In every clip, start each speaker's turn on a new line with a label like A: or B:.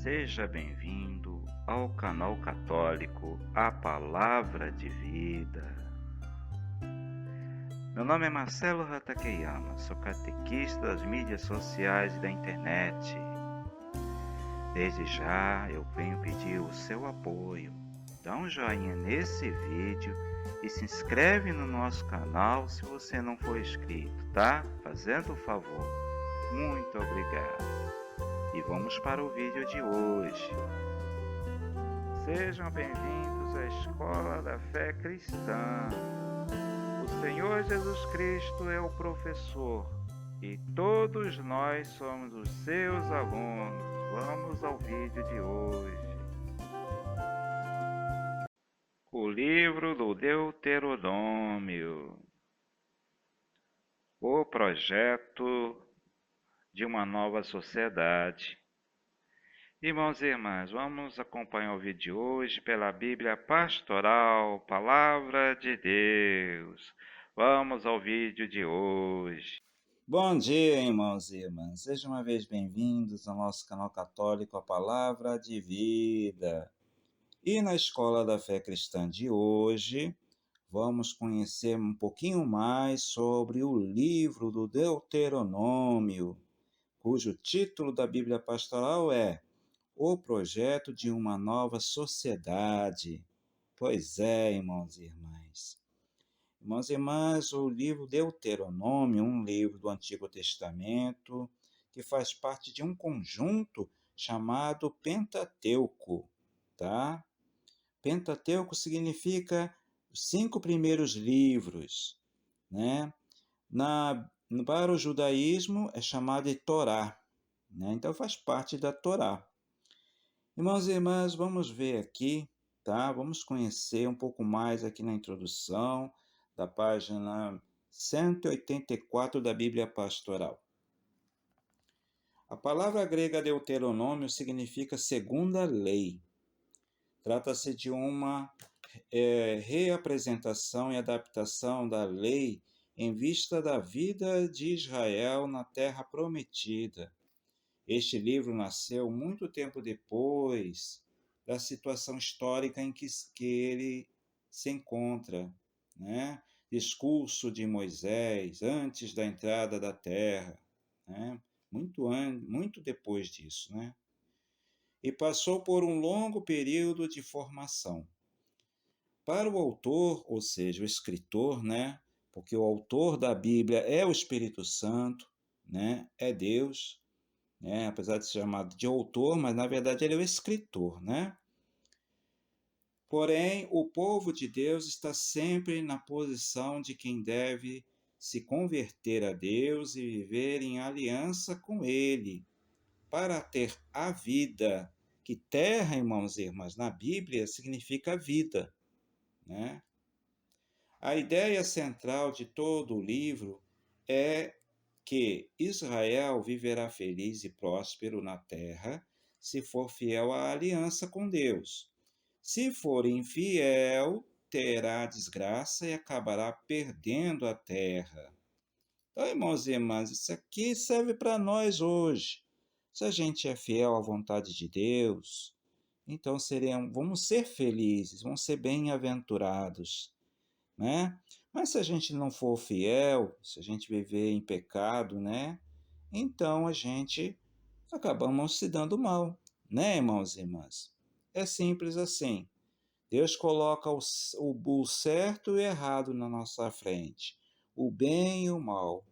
A: Seja bem-vindo ao canal católico A Palavra de Vida. Meu nome é Marcelo Hatakeyama, sou catequista das mídias sociais e da internet. Desde já eu venho pedir o seu apoio. Dá um joinha nesse vídeo e se inscreve no nosso canal se você não for inscrito, tá? Fazendo o favor. Muito obrigado. E vamos para o vídeo de hoje. Sejam bem-vindos à Escola da Fé Cristã. O Senhor Jesus Cristo é o professor e todos nós somos os seus alunos. Vamos ao vídeo de hoje. O livro do Deuteronômio. O projeto de uma nova sociedade. Irmãos e irmãs, vamos acompanhar o vídeo de hoje pela Bíblia Pastoral, Palavra de Deus. Vamos ao vídeo de hoje. Bom dia, irmãos e irmãs. Sejam uma vez bem-vindos ao nosso canal católico, a Palavra de Vida. E na Escola da Fé Cristã de hoje, vamos conhecer um pouquinho mais sobre o livro do Deuteronômio, cujo título da Bíblia Pastoral é O Projeto de uma Nova Sociedade. Pois é, irmãos e irmãs. Irmãos e irmãs, o livro Deuteronômio, um livro do Antigo Testamento, que faz parte de um conjunto chamado Pentateuco, tá? Pentateuco significa os 5 primeiros livros, né? Para o judaísmo é chamado de Torá, né? Então faz parte da Torá. Irmãos e irmãs, vamos ver aqui, tá? Vamos conhecer um pouco mais aqui na introdução da página 184 da Bíblia Pastoral. A palavra grega Deuteronômio significa segunda lei. Trata-se de uma reapresentação e adaptação da lei em vista da vida de Israel na Terra Prometida. Este livro nasceu muito tempo depois da situação histórica em que ele se encontra, né? Discurso de Moisés, antes da entrada da terra, né? Muito depois disso, né? E passou por um longo período de formação. Para o autor, ou seja, o escritor, né? Porque o autor da Bíblia é o Espírito Santo, né? É Deus, né? Apesar de ser chamado de autor, mas na verdade ele é o escritor, né? Porém, o povo de Deus está sempre na posição de quem deve se converter a Deus e viver em aliança com Ele, para ter a vida, que terra, irmãos e irmãs, na Bíblia significa vida, né? A ideia central de todo o livro é que Israel viverá feliz e próspero na terra se for fiel à aliança com Deus. Se for infiel, terá desgraça e acabará perdendo a terra. Então, irmãos e irmãs, isso aqui serve para nós hoje. Se a gente é fiel à vontade de Deus, então vamos ser felizes, vamos ser bem-aventurados, né? Mas se a gente não for fiel, se a gente viver em pecado, né? Então a gente acabamos se dando mal, né, irmãos e irmãs? É simples assim. Deus coloca o certo e o errado na nossa frente, o bem e o mal.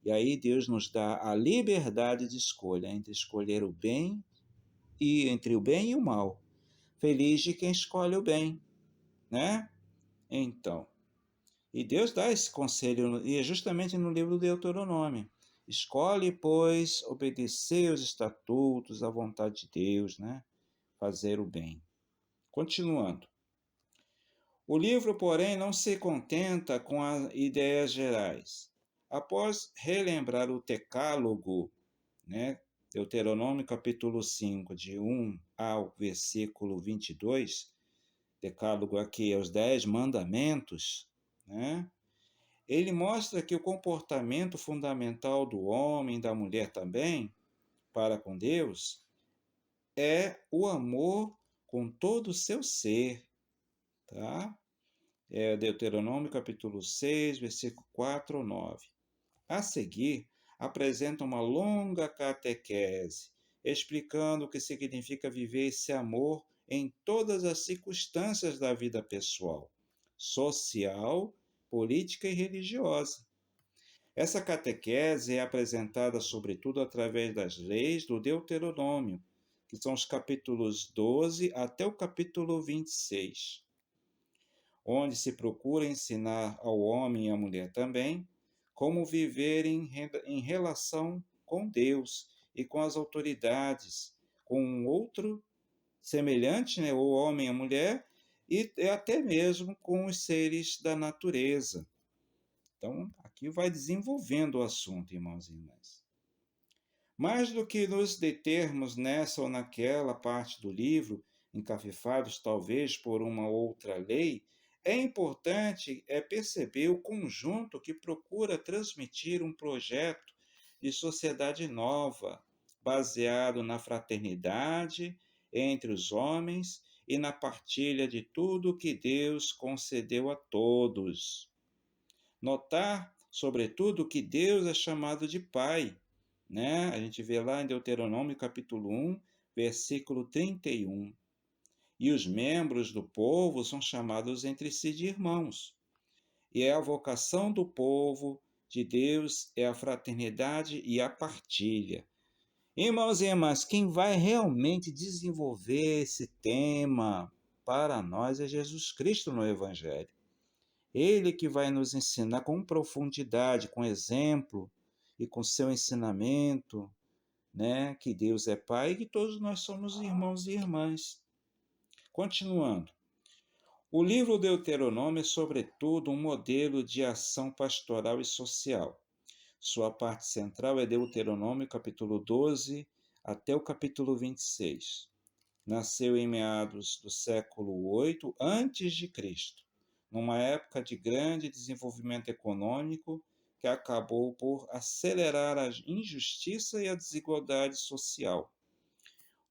A: E aí Deus nos dá a liberdade de escolha entre escolher o bem e entre o bem e o mal. Feliz de quem escolhe o bem, né? Então, e Deus dá esse conselho, e é justamente no livro do Deuteronômio. Escolhe, pois, obedecer os estatutos, a vontade de Deus, né? Fazer o bem. Continuando. O livro, porém, não se contenta com as ideias gerais. Após relembrar o Decálogo, né? Deuteronômio capítulo 5, de 1 ao versículo 22, Decálogo aqui é os 10 mandamentos, né? Ele mostra que o comportamento fundamental do homem e da mulher também, para com Deus, é o amor com todo o seu ser, tá? É Deuteronômio capítulo 6, versículo 4 ou 9. A seguir, apresenta uma longa catequese, explicando o que significa viver esse amor em todas as circunstâncias da vida pessoal, social, política e religiosa. Essa catequese é apresentada sobretudo através das leis do Deuteronômio, que são os capítulos 12 até o capítulo 26, onde se procura ensinar ao homem e à mulher também como viver em relação com Deus e com as autoridades, com um outro semelhante, né, o homem e a mulher, e até mesmo com os seres da natureza. Então, aqui vai desenvolvendo o assunto, irmãos e irmãs. Mais do que nos determos nessa ou naquela parte do livro, encafifados talvez por uma outra lei, é importante perceber o conjunto que procura transmitir um projeto de sociedade nova, baseado na fraternidade entre os homens e na partilha de tudo que Deus concedeu a todos. Notar, sobretudo, que Deus é chamado de Pai, né? A gente vê lá em Deuteronômio capítulo 1, versículo 31. E os membros do povo são chamados entre si de irmãos. E é a vocação do povo de Deus é a fraternidade e a partilha. Irmãos e irmãs, quem vai realmente desenvolver esse tema para nós é Jesus Cristo no Evangelho. Ele que vai nos ensinar com profundidade, com exemplo e com seu ensinamento, né, que Deus é Pai e que todos nós somos irmãos e irmãs. Continuando. O livro Deuteronômio é, sobretudo, um modelo de ação pastoral e social. Sua parte central é Deuteronômio, capítulo 12, até o capítulo 26. Nasceu em meados do século 8 a.C., numa época de grande desenvolvimento econômico que acabou por acelerar a injustiça e a desigualdade social.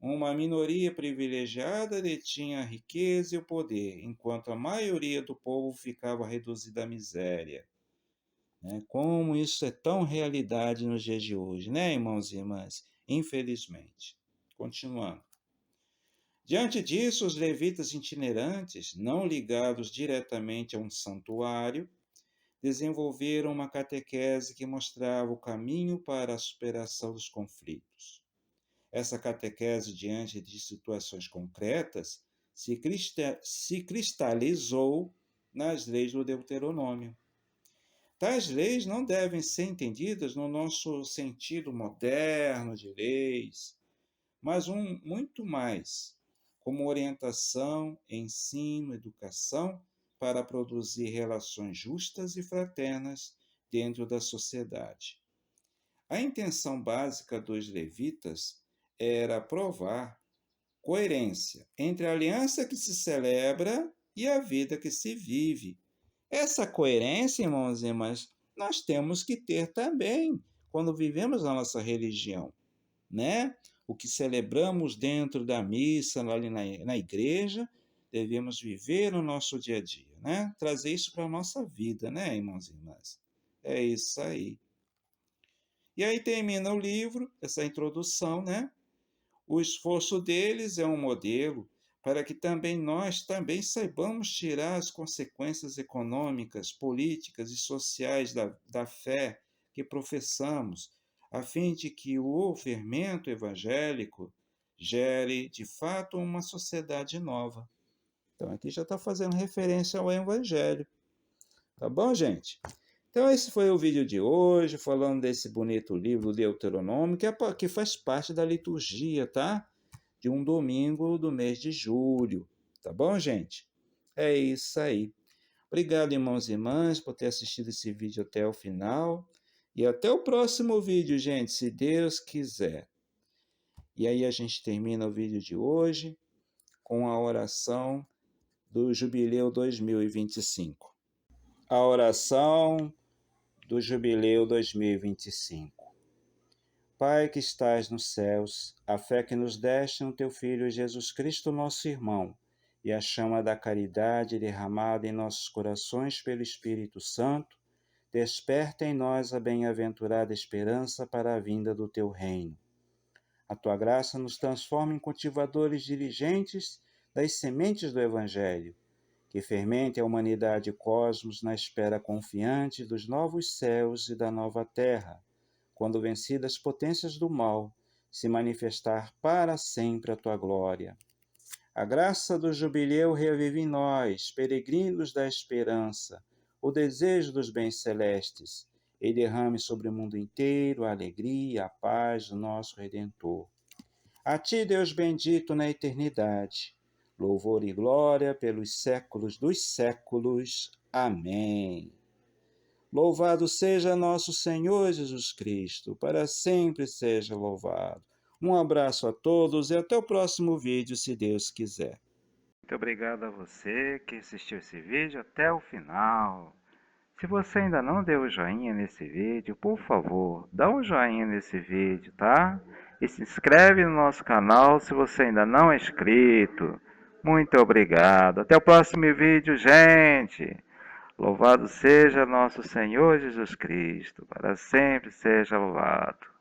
A: Uma minoria privilegiada detinha a riqueza e o poder, enquanto a maioria do povo ficava reduzida à miséria. Como isso é tão realidade nos dias de hoje, né, irmãos e irmãs? Infelizmente. Continuando. Diante disso, os levitas itinerantes, não ligados diretamente a um santuário, desenvolveram uma catequese que mostrava o caminho para a superação dos conflitos. Essa catequese, diante de situações concretas, se cristalizou nas leis do Deuteronômio. Tais leis não devem ser entendidas no nosso sentido moderno de leis, mas muito mais como orientação, ensino, educação para produzir relações justas e fraternas dentro da sociedade. A intenção básica dos levitas era provar coerência entre a aliança que se celebra e a vida que se vive. Essa coerência, irmãos e irmãs, nós temos que ter também quando vivemos a nossa religião, né? O que celebramos dentro da missa, ali na igreja, devemos viver no nosso dia a dia, né? Trazer isso para a nossa vida, né, irmãos e irmãs? É isso aí. E aí termina o livro, essa introdução, né? O esforço deles é um modelo para que também nós também saibamos tirar as consequências econômicas, políticas e sociais da fé que professamos, a fim de que o fermento evangélico gere, de fato, uma sociedade nova. Então, aqui já está fazendo referência ao Evangelho. Tá bom, gente? Então, esse foi o vídeo de hoje, falando desse bonito livro Deuteronômio, que faz parte da liturgia, tá? De um domingo do mês de julho. Tá bom, gente? É isso aí. Obrigado, irmãos e irmãs, por ter assistido esse vídeo até o final. E até o próximo vídeo, gente, se Deus quiser. E aí a gente termina o vídeo de hoje com a oração do Jubileu 2025. A oração do Jubileu 2025. Pai que estais nos céus, a fé que nos deste no teu Filho Jesus Cristo, nosso irmão, e a chama da caridade derramada em nossos corações pelo Espírito Santo, desperta em nós a bem-aventurada esperança para a vinda do teu reino. A tua graça nos transforma em cultivadores diligentes das sementes do Evangelho, que fermente a humanidade e cosmos na espera confiante dos novos céus e da nova terra, quando vencidas as potências do mal, se manifestar para sempre a tua glória. A graça do jubileu revive em nós, peregrinos da esperança, o desejo dos bens celestes, e derrame sobre o mundo inteiro a alegria e a paz do nosso Redentor. A ti, Deus bendito na eternidade, louvor e glória pelos séculos dos séculos. Amém. Louvado seja nosso Senhor Jesus Cristo, para sempre seja louvado. Um abraço a todos e até o próximo vídeo, se Deus quiser.
B: Muito obrigado a você que assistiu esse vídeo até o final. Se você ainda não deu o joinha nesse vídeo, por favor, dá um joinha nesse vídeo, tá? E se inscreve no nosso canal se você ainda não é inscrito. Muito obrigado. Até o próximo vídeo, gente. Louvado seja nosso Senhor Jesus Cristo, para sempre seja louvado.